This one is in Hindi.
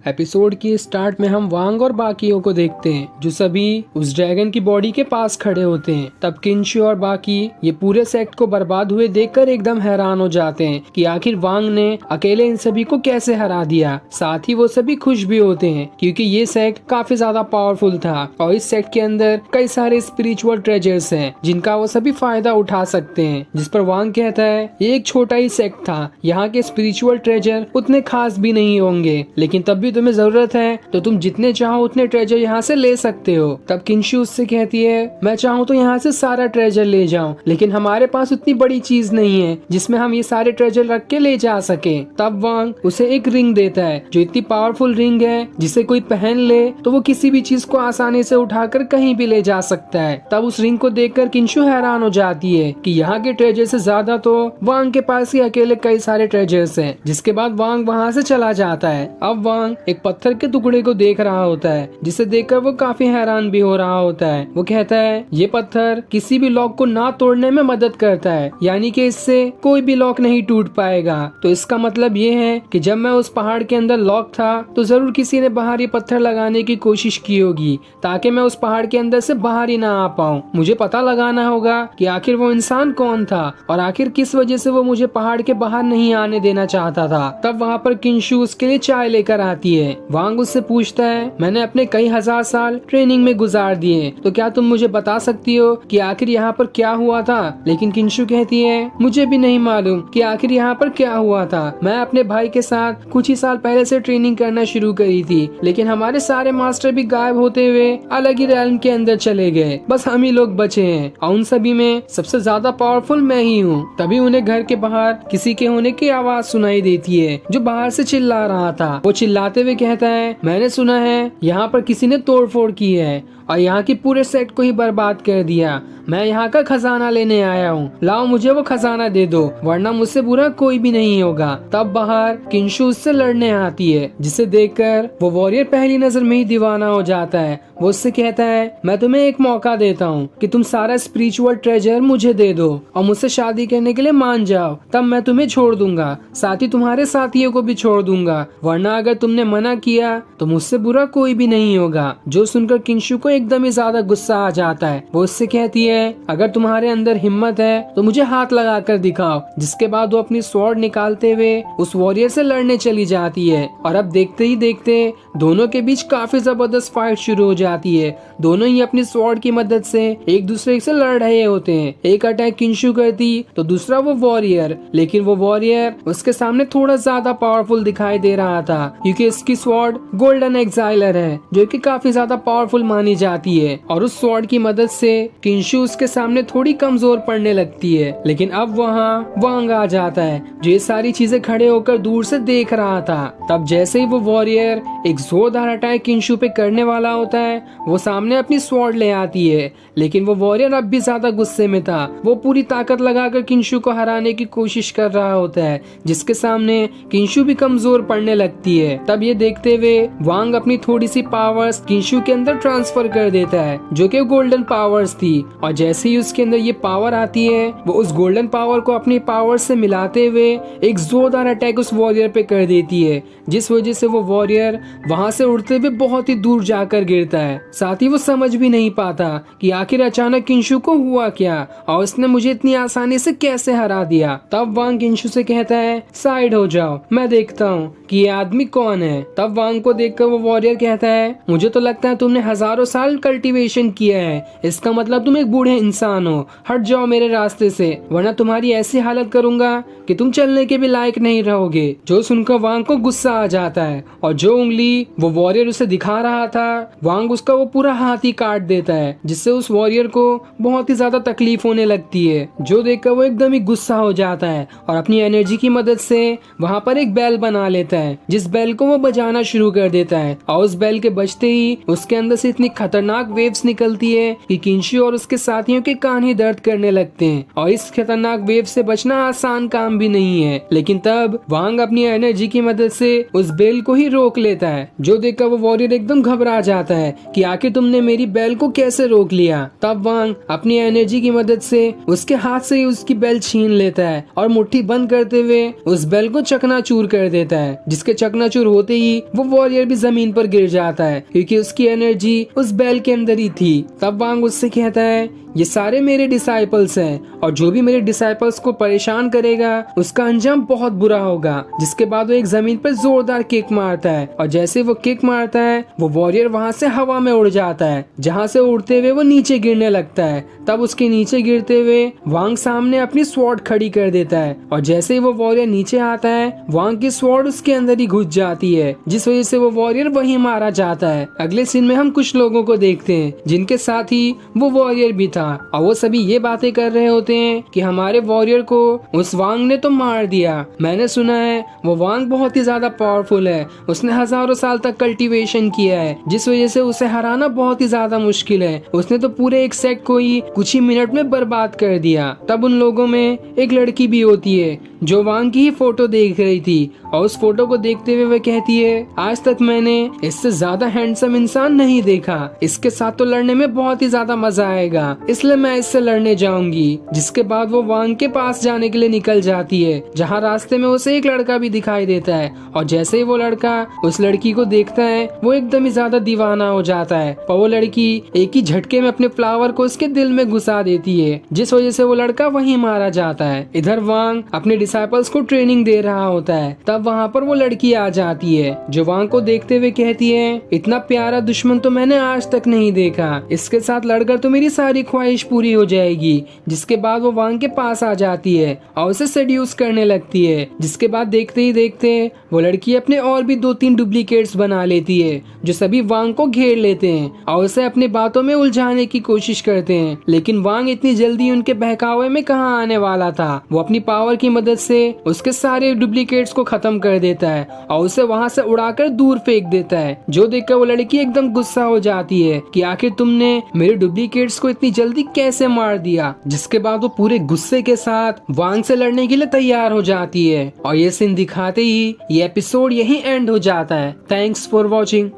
एपिसोड की स्टार्ट में हम वांग और बाकियों को देखते हैं जो सभी उस ड्रैगन की बॉडी के पास खड़े होते हैं। तब किंशु और बाकी ये पूरे सेक्ट को बर्बाद हुए देखकर एकदम हैरान हो जाते हैं कि आखिर वांग ने अकेले इन सभी को कैसे हरा दिया। साथ ही वो सभी खुश भी होते हैं क्योंकि ये सेक्ट काफी ज्यादा पावरफुल था और इस सेक्ट के अंदर कई सारे स्पिरिचुअल ट्रेजर्स हैं जिनका वो सभी फायदा उठा सकते हैं। जिस पर वांग कहता है ये एक छोटा ही सेक्ट था, यहाँ के स्पिरिचुअल ट्रेजर उतने खास भी नहीं होंगे, लेकिन तब भी तुम्हें जरूरत है तो तुम जितने चाहो उतने ट्रेजर यहाँ से ले सकते हो। तब किंशु उससे कहती है मैं चाहूँ तो यहाँ से सारा ट्रेजर ले जाऊँ, लेकिन हमारे पास उतनी बड़ी चीज नहीं है जिसमें हम ये सारे ट्रेजर रख के ले जा सके। तब वांग उसे एक रिंग देता है जो इतनी पावरफुल रिंग है जिसे कोई पहन ले तो वो किसी भी चीज को आसानी से उठाकर कहीं भी ले जा सकता है। तब उस रिंग को देखकर किंशु हैरान हो जाती है कि यहाँ के ट्रेजर से ज्यादा तो वांग के पास ही अकेले कई सारे ट्रेजर्स हैं। जिसके बाद वांग वहाँ से चला जाता है। अब वांग एक पत्थर के टुकड़े को देख रहा होता है जिसे देखकर वो काफी हैरान भी हो रहा होता है। वो कहता है ये पत्थर किसी भी लॉक को ना तोड़ने में मदद करता है, यानी कि इससे कोई भी लॉक नहीं टूट पाएगा। तो इसका मतलब ये है कि जब मैं उस पहाड़ के अंदर लॉक था तो जरूर किसी ने बाहर ये पत्थर लगाने की कोशिश की होगी ताकि मैं उस पहाड़ के अंदर से बाहर ही ना आ पाऊं। मुझे पता लगाना होगा कि आखिर वो इंसान कौन था और आखिर किस वजह से वो मुझे पहाड़ के बाहर नहीं आने देना चाहता था। तब वहाँ पर किंशु उसके लिए चाय लेकर आती है। वांग उससे पूछता है मैंने अपने कई हजार साल ट्रेनिंग में गुजार दिए, तो क्या तुम मुझे बता सकती हो कि आखिर यहाँ पर क्या हुआ था। लेकिन किंशु कहती है मुझे भी नहीं मालूम कि आखिर यहाँ पर क्या हुआ था। मैं अपने भाई के साथ कुछ ही साल पहले से ट्रेनिंग करना शुरू करी थी, लेकिन हमारे सारे मास्टर भी गायब होते हुए अलग ही रैल्म के अंदर चले गए। बस हम ही लोग बचे हैं और उन सभी में सबसे ज्यादा पावरफुल मैं ही हूँ। तभी उन्हें घर के बाहर किसी के होने की आवाज सुनाई देती है जो बाहर से चिल्ला रहा था। वो चिल्लाते हुए कहता है मैंने सुना है यहाँ पर किसी ने तोड़फोड़ की है और यहाँ की पूरे सेट को ही बर्बाद कर दिया। मैं यहाँ का खजाना लेने आया हूँ, लाओ मुझे वो खजाना दे दो वरना मुझसे बुरा कोई भी नहीं होगा। तब बाहर किंशु उससे लड़ने आती है जिसे देखकर वो वॉरियर पहली नजर में ही दीवाना हो जाता है। वो उससे कहता है मैं तुम्हें एक मौका देता हूँ कि तुम सारा स्पिरिचुअल ट्रेजर मुझे दे दो और मुझसे शादी करने के लिए मान जाओ, तब मैं तुम्हें छोड़ दूंगा, साथ ही तुम्हारे साथियों को भी छोड़ दूंगा, वरना अगर तुमने मना किया तो मुझसे बुरा कोई भी नहीं होगा। जो सुनकर किंशु को एकदम ही ज्यादा गुस्सा आ जाता है। वो उससे कहती है अगर तुम्हारे अंदर हिम्मत है तो मुझे हाथ लगा कर दिखाओ। जिसके बाद वो अपनी स्वॉर्ड निकालते हुए उस वॉरियर से लड़ने चली जाती है और अब देखते ही देखते दोनों के बीच काफी जबरदस्त फाइट शुरू हो जाती है। दोनों ही अपनी स्वॉर्ड की मदद से एक दूसरे से लड़ रहे होते हैं। एक अटैक किंशु करती तो दूसरा वो वॉरियर, लेकिन वो वॉरियर उसके सामने थोड़ा ज्यादा पावरफुल दिखाई दे रहा था क्योंकि इसकी स्वॉर्ड गोल्डन एक्साइलर है जो कि काफी ज्यादा पावरफुल मानी जाती है और उस स्वॉर्ड की मदद से किंशु उसके सामने थोड़ी कमजोर पड़ने लगती है। लेकिन अब वहाँ वांग आ जाता है जो ये सारी चीजें खड़े होकर दूर से देख रहा था। तब जैसे ही वो वॉरियर एक जोरदार अटैक किंशु पे करने वाला होता है वो सामने अपनी स्वॉर्ड ले आती है, लेकिन वो वॉरियर अब भी ज्यादा गुस्से में था। वो पूरी ताकत लगाकर किंशु को हराने की कोशिश कर रहा होता है जिसके सामने किंशु भी कमजोर पड़ने लगती है। तब ये देखते हुए वांग अपनी थोड़ी सी पावर्स किंशु के अंदर ट्रांसफर कर देता है जो कि गोल्डन पावर्स थी और जैसे ही उसके अंदर ये पावर आती है वो उस गोल्डन पावर को अपनी पावर से मिलाते हुए एक जोरदार अटैक उस वॉरियर पे कर देती है, जिस वजह से वो वॉरियर वहां से उड़ते हुए बहुत ही दूर जाकर गिरता है। साथ ही वो समझ भी नहीं पाता कि आखिर अचानक किंशु को हुआ क्या और उसने मुझे इतनी आसानी से कैसे हरा दिया। तब वांग किंशु से कहता है साइड हो जाओ, मैं देखता हूँ कि ये आदमी कौन है। तब वांग को देखकर वो वॉरियर कहता है मुझे तो लगता है तुमने हजारों साल कल्टीवेशन किया है, इसका मतलब तुम एक बूढ़े इंसान हो, हट जाओ मेरे रास्ते से वरना तुम्हारी ऐसी हालत करूंगा कि तुम चलने के भी लायक नहीं रहोगे। जो सुनकर वांग को गुस्सा आ जाता है और जो उंगली वो वॉरियर उसे दिखा रहा था वांग उसका वो पूरा हाथ ही काट देता है, जिससे उस वॉरियर को बहुत ही ज्यादा तकलीफ होने लगती है। जो देखकर वो एकदम ही गुस्सा हो जाता है और अपनी एनर्जी की मदद से वहाँ पर एक बेल बना लेता है, जिस बेल को वो बजाना शुरू कर देता है और उस बेल के बजते ही उसके अंदर से इतनी खतरनाक वेव्स निकलती है कि किंशु और उसके साथियों के कान ही दर्द करने लगते हैं और इस खतरनाक वेव से बचना आसान काम भी नहीं है। लेकिन तब वांग अपनी एनर्जी की मदद से उस बेल को ही रोक लेता है, जो देखकर वो वॉरियर एकदम घबरा जाता है कि आखिर तुमने मेरी बेल को कैसे रोक लिया। तब वांग अपनी एनर्जी की मदद से उसके हाथ से ही उसकी बेल छीन लेता है और मुट्ठी बंद करते हुए उस बेल को चकनाचूर कर देता है, जिसके चकनाचूर होते ही वो वॉरियर भी जमीन पर गिर जाता है क्योंकि उसकी एनर्जी उस बेल के अंदर ही थी। तब वांग उससे कहता है, ये सारे मेरे डिसाइपल्स हैं और जो भी मेरे डिसाइपल्स को परेशान करेगा उसका अंजाम बहुत बुरा होगा। जिसके बाद वो एक जमीन पर जोरदार किक मारता है और जैसे वो किक मारता है वो वॉरियर वहां से हवा में उड़ जाता है, जहां से उड़ते हुए वो नीचे गिरने लगता है। तब उसके नीचे गिरते हुए वांग सामने अपनी स्वॉर्ड खड़ी कर देता है और जैसे ही वो वॉरियर नीचे आता है वांग की स्वॉर्ड उसके अंदर ही घुस जाती है, जिस वजह से वो वॉरियर वहीं मारा जाता है। अगले सीन में हम कुछ लोगों को देखते हैं जिनके साथ ही वो वॉरियर भी था और वो सभी ये बातें कर रहे होते हैं कि हमारे वॉरियर को उस वांग ने तो मार दिया। मैंने सुना है वो वांग बहुत ही ज्यादा पावरफुल है, उसने हजारों साल तक कल्टीवेशन किया है, जिस वजह से उसे हराना बहुत ही ज्यादा मुश्किल है। उसने तो पूरे एक सेट को ही कुछ ही मिनट में बर्बाद कर दिया। तब उन लोगों में एक लड़की भी होती है जो वांग की ही फोटो देख रही थी और उस फोटो को देखते हुए वह कहती है, आज तक मैंने इससे ज्यादा हैंडसम इंसान नहीं देखा, इसके साथ तो लड़ने में बहुत ही ज्यादा मजा आएगा, इसलिए मैं इससे लड़ने जाऊंगी। जिसके बाद वो वांग के पास जाने के लिए निकल जाती है, जहाँ रास्ते में उसे एक लड़का भी दिखाई देता है और जैसे ही वो लड़का उस लड़की को देखता है वो एकदम ही ज्यादा दीवाना हो जाता है। पर वो लड़की एक ही झटके में अपने फ्लावर को उसके दिल में घुसा देती है, जिस वजह से वो लड़का वहीं मारा जाता है। इधर वांग अपने डिसाइपल्स को ट्रेनिंग दे रहा होता है, तब वहाँ पर वो लड़की आ जाती है जो वांग को देखते हुए कहती है, इतना प्यारा दुश्मन तो मैंने आज तक नहीं देखा, इसके साथ लड़कर तो मेरी सारी ख्वाहिश पूरी हो जाएगी। जिसके बाद वो वांग के पास आ जाती है और उसे सेड्यूस करने लगती है। जिसके बाद देखते ही देखते वो लड़की अपने और भी 2-3 डुप्लीकेट्स बना लेती है जो सभी वांग को घेर लेते हैं और उसे अपनी बातों में उलझाने की कोशिश करते हैं। लेकिन वांग इतनी जल्दी उनके बहकावे में कहाँ आने वाला था, वो अपनी पावर की मदद से उसके सारे डुप्लीकेट्स को खत्म कर देता है और उसे वहाँ से उड़ाकर दूर फेंक देता है, जो देखकर वो लड़की एकदम गुस्सा हो जाती है कि आखिर तुमने मेरे डुप्लीकेट्स को इतनी जल्दी कैसे मार दिया। जिसके बाद वो पूरे गुस्से के साथ वांग से लड़ने के लिए तैयार हो जाती है और ये सीन दिखाते ही ये एपिसोड यहीं एंड हो जाता है। Thanks for watching.